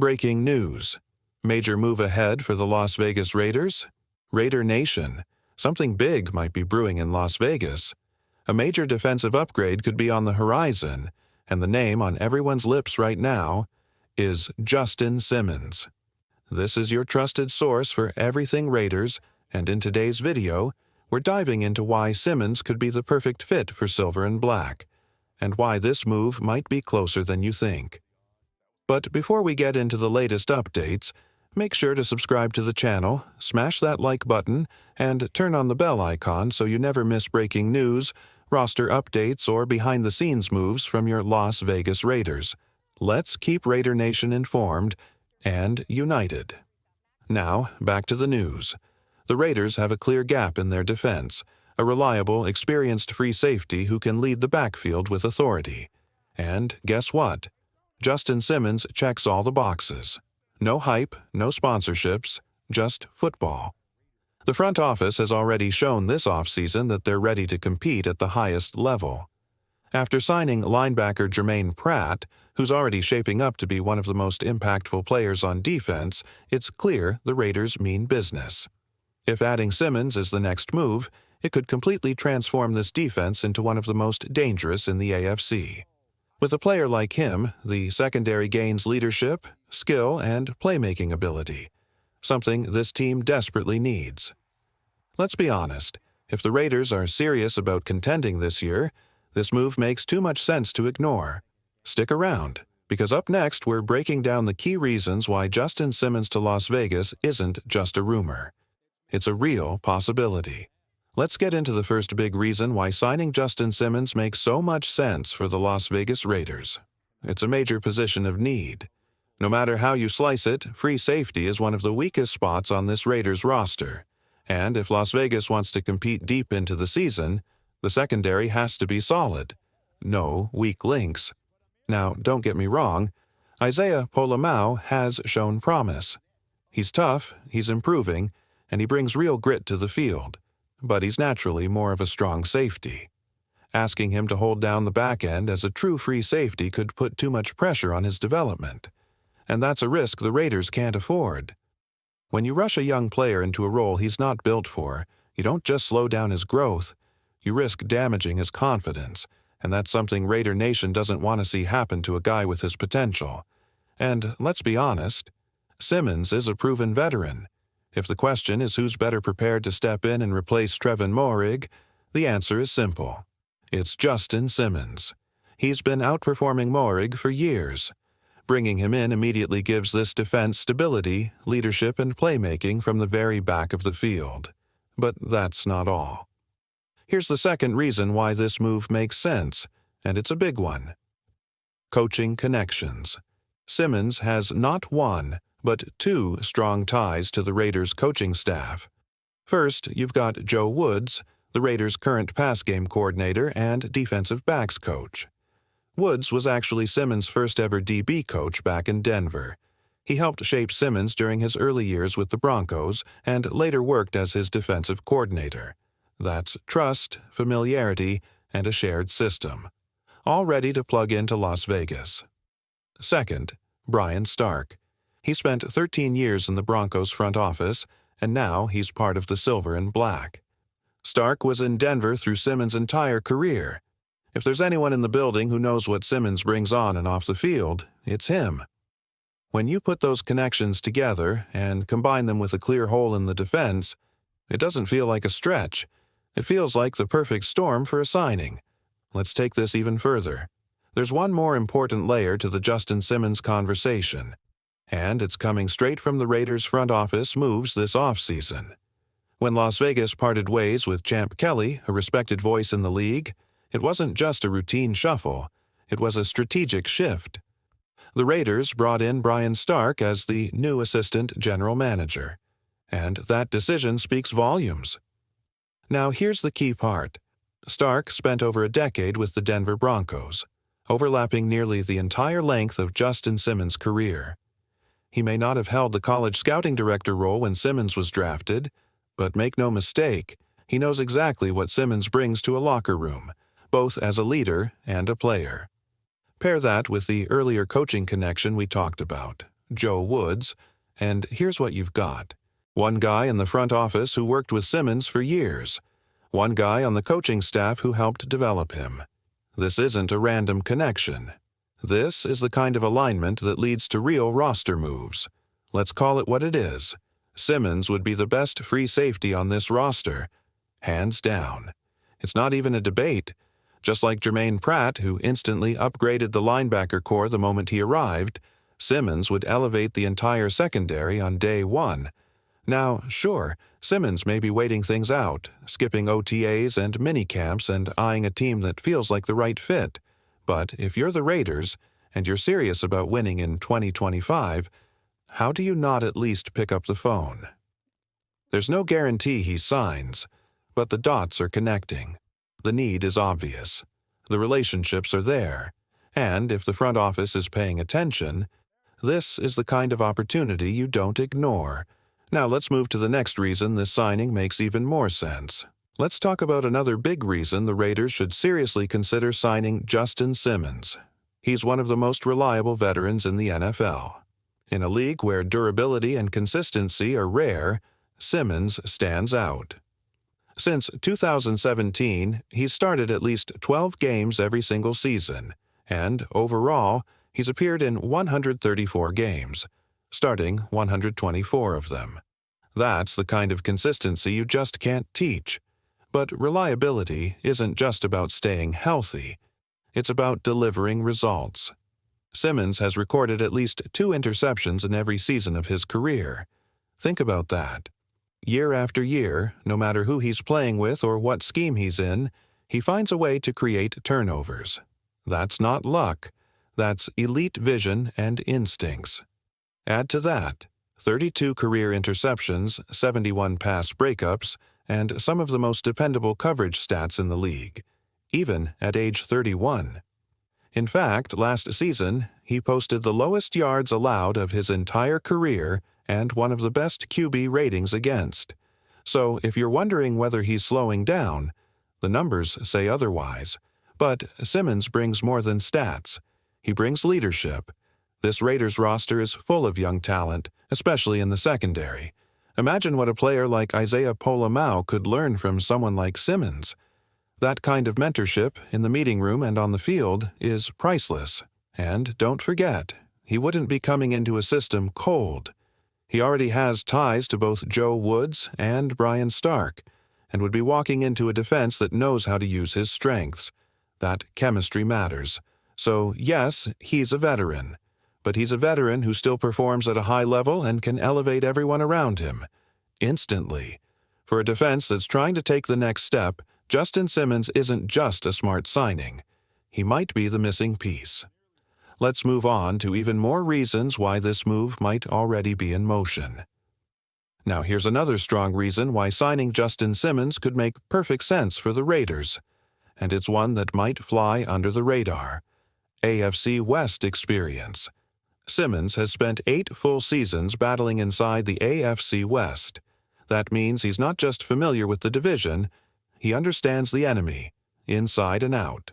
Breaking news. Major move ahead for the Las Vegas Raiders? Raider Nation. Something big might be brewing in Las Vegas. A major defensive upgrade could be on the horizon, and the name on everyone's lips right now is Justin Simmons. This is your trusted source for everything Raiders, and in today's video, we're diving into why Simmons could be the perfect fit for Silver and Black, and why this move might be closer than you think. But before we get into the latest updates, make sure to subscribe to the channel, smash that like button, and turn on the bell icon so you never miss breaking news, roster updates, or behind-the-scenes moves from your Las Vegas Raiders. Let's keep Raider Nation informed and united. Now, back to the news. The Raiders have a clear gap in their defense, a reliable, experienced free safety who can lead the backfield with authority. And guess what? Justin Simmons checks all the boxes. No hype, no sponsorships, just football. The front office has already shown this offseason that they're ready to compete at the highest level. After signing linebacker Jermaine Pratt, who's already shaping up to be one of the most impactful players on defense, it's clear the Raiders mean business. If adding Simmons is the next move, it could completely transform this defense into one of the most dangerous in the AFC. With a player like him, the secondary gains leadership, skill, and playmaking ability, something this team desperately needs. Let's be honest, if the Raiders are serious about contending this year, this move makes too much sense to ignore. Stick around, because up next we're breaking down the key reasons why Justin Simmons to Las Vegas isn't just a rumor. It's a real possibility. Let's get into the first big reason why signing Justin Simmons makes so much sense for the Las Vegas Raiders. It's a major position of need. No matter how you slice it, free safety is one of the weakest spots on this Raiders roster. And if Las Vegas wants to compete deep into the season, the secondary has to be solid. No weak links. Now, don't get me wrong, Isaiah Pola-Mao has shown promise. He's tough, he's improving, and he brings real grit to the field. But he's naturally more of a strong safety. Asking him to hold down the back end as a true free safety could put too much pressure on his development. And that's a risk the Raiders can't afford. When you rush a young player into a role he's not built for, you don't just slow down his growth, you risk damaging his confidence, and that's something Raider Nation doesn't want to see happen to a guy with his potential. And let's be honest, Simmons is a proven veteran. If the question is who's better prepared to step in and replace Trevin Moehrig, the answer is simple. It's Justin Simmons. He's been outperforming Moehrig for years. Bringing him in immediately gives this defense stability, leadership, and playmaking from the very back of the field. But that's not all. Here's the second reason why this move makes sense, and it's a big one. Coaching connections. Simmons has not one, but two strong ties to the Raiders' coaching staff. First, you've got Joe Woods, the Raiders' current pass game coordinator and defensive backs coach. Woods was actually Simmons' first ever DB coach back in Denver. He helped shape Simmons during his early years with the Broncos and later worked as his defensive coordinator. That's trust, familiarity, and a shared system, all ready to plug into Las Vegas. Second, Brian Stark. He spent 13 years in the Broncos front office, and now he's part of the Silver and Black. Stark was in Denver through Simmons' entire career. If there's anyone in the building who knows what Simmons brings on and off the field, it's him. When you put those connections together and combine them with a clear hole in the defense, it doesn't feel like a stretch. It feels like the perfect storm for a signing. Let's take this even further. There's one more important layer to the Justin Simmons conversation. And it's coming straight from the Raiders' front office moves this offseason. When Las Vegas parted ways with Champ Kelly, a respected voice in the league, it wasn't just a routine shuffle, it was a strategic shift. The Raiders brought in Brian Stark as the new assistant general manager, and that decision speaks volumes. Now here's the key part. Stark spent over a decade with the Denver Broncos, overlapping nearly the entire length of Justin Simmons' career. He may not have held the college scouting director role when Simmons was drafted, but make no mistake, he knows exactly what Simmons brings to a locker room, both as a leader and a player. Pair that with the earlier coaching connection we talked about. Joe Woods, and here's what you've got. One guy in the front office who worked with Simmons for years. One guy on the coaching staff who helped develop him. This isn't a random connection. This is the kind of alignment that leads to real roster moves. Let's call it what it is. Simmons would be the best free safety on this roster, hands down. It's not even a debate. Just like Jermaine Pratt, who instantly upgraded the linebacker core the moment he arrived, Simmons would elevate the entire secondary on day one. Now, sure, Simmons may be waiting things out, skipping OTAs and minicamps and eyeing a team that feels like the right fit. But if you're the Raiders, and you're serious about winning in 2025, how do you not at least pick up the phone? There's no guarantee he signs, but the dots are connecting. The need is obvious. The relationships are there. And if the front office is paying attention, this is the kind of opportunity you don't ignore. Now let's move to the next reason this signing makes even more sense. Let's talk about another big reason the Raiders should seriously consider signing Justin Simmons. He's one of the most reliable veterans in the NFL. In a league where durability and consistency are rare, Simmons stands out. Since 2017, he's started at least 12 games every single season, and overall, he's appeared in 134 games, starting 124 of them. That's the kind of consistency you just can't teach. But reliability isn't just about staying healthy. It's about delivering results. Simmons has recorded at least 2 interceptions in every season of his career. Think about that. Year after year, no matter who he's playing with or what scheme he's in, he finds a way to create turnovers. That's not luck. That's elite vision and instincts. Add to that 32 career interceptions, 71 pass breakups, and some of the most dependable coverage stats in the league, even at age 31. In fact, last season, he posted the lowest yards allowed of his entire career and one of the best QB ratings against. So if you're wondering whether he's slowing down, the numbers say otherwise. But Simmons brings more than stats. He brings leadership. This Raiders roster is full of young talent, especially in the secondary. Imagine what a player like Isaiah Pola-Mao could learn from someone like Simmons. That kind of mentorship, in the meeting room and on the field, is priceless. And don't forget, he wouldn't be coming into a system cold. He already has ties to both Joe Woods and Brian Stark, and would be walking into a defense that knows how to use his strengths. That chemistry matters. So, yes, he's a veteran. But he's a veteran who still performs at a high level and can elevate everyone around him. Instantly. For a defense that's trying to take the next step, Justin Simmons isn't just a smart signing. He might be the missing piece. Let's move on to even more reasons why this move might already be in motion. Now here's another strong reason why signing Justin Simmons could make perfect sense for the Raiders. And it's one that might fly under the radar. AFC West Experience. Simmons has spent 8 full seasons battling inside the AFC West. That means he's not just familiar with the division, he understands the enemy, inside and out.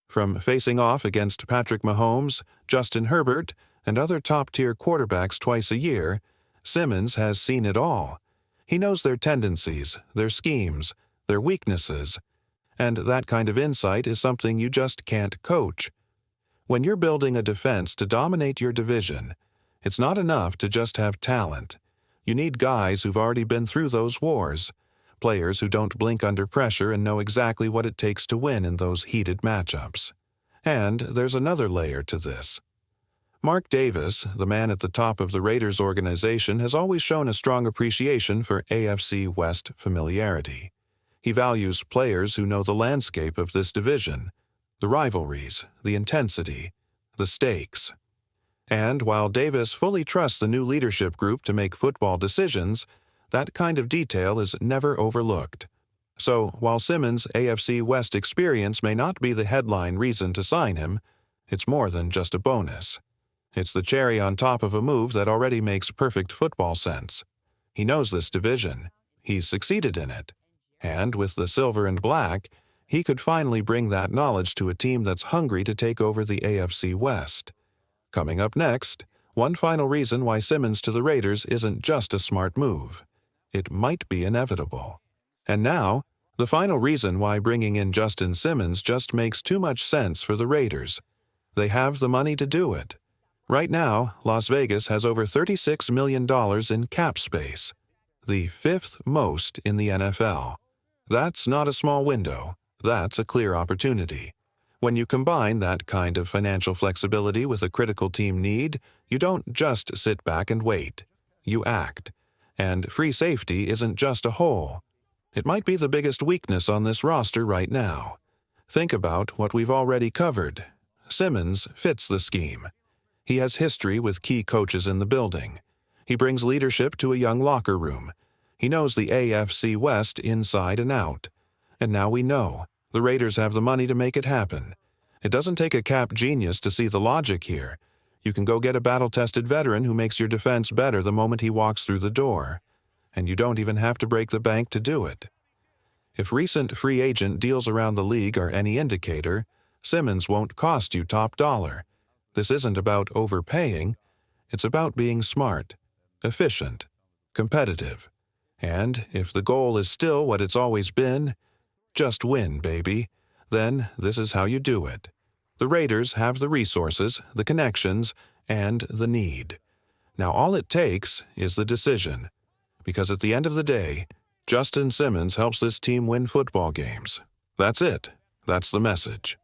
From facing off against Patrick Mahomes, Justin Herbert, and other top-tier quarterbacks twice a year, Simmons has seen it all. He knows their tendencies, their schemes, their weaknesses, and that kind of insight is something you just can't coach. When you're building a defense to dominate your division, it's not enough to just have talent. You need guys who've already been through those wars, players who don't blink under pressure and know exactly what it takes to win in those heated matchups. And there's another layer to this. Mark Davis, the man at the top of the Raiders organization, has always shown a strong appreciation for AFC West familiarity. He values players who know the landscape of this division, the rivalries, the intensity, the stakes. And while Davis fully trusts the new leadership group to make football decisions, that kind of detail is never overlooked. So, while Simmons' AFC West experience may not be the headline reason to sign him, it's more than just a bonus. It's the cherry on top of a move that already makes perfect football sense. He knows this division. He's succeeded in it. And with the silver and black, he could finally bring that knowledge to a team that's hungry to take over the AFC West. Coming up next, One final reason why Simmons to the Raiders isn't just a smart move. It might be inevitable. And now, the final reason why bringing in Justin Simmons just makes too much sense for the Raiders. They have the money to do it. Right now, Las Vegas has over $36 million in cap space, the fifth most in the NFL. That's not a small window. That's a clear opportunity. When you combine that kind of financial flexibility with a critical team need, you don't just sit back and wait. You act. And free safety isn't just a hole. It might be the biggest weakness on this roster right now. Think about what we've already covered. Simmons fits the scheme. He has history with key coaches in the building. He brings leadership to a young locker room. He knows the AFC West inside and out. And now we know the Raiders have the money to make it happen. It doesn't take a cap genius to see the logic here. You can go get a battle-tested veteran who makes your defense better the moment he walks through the door. And you don't even have to break the bank to do it. If recent free agent deals around the league are any indicator, Simmons won't cost you top dollar. This isn't about overpaying. It's about being smart, efficient, competitive. And if the goal is still what it's always been, just win, baby, then this is how you do it. The Raiders have the resources, the connections, and the need. Now all it takes is the decision. Because at the end of the day, Justin Simmons helps this team win football games. That's it. That's the message.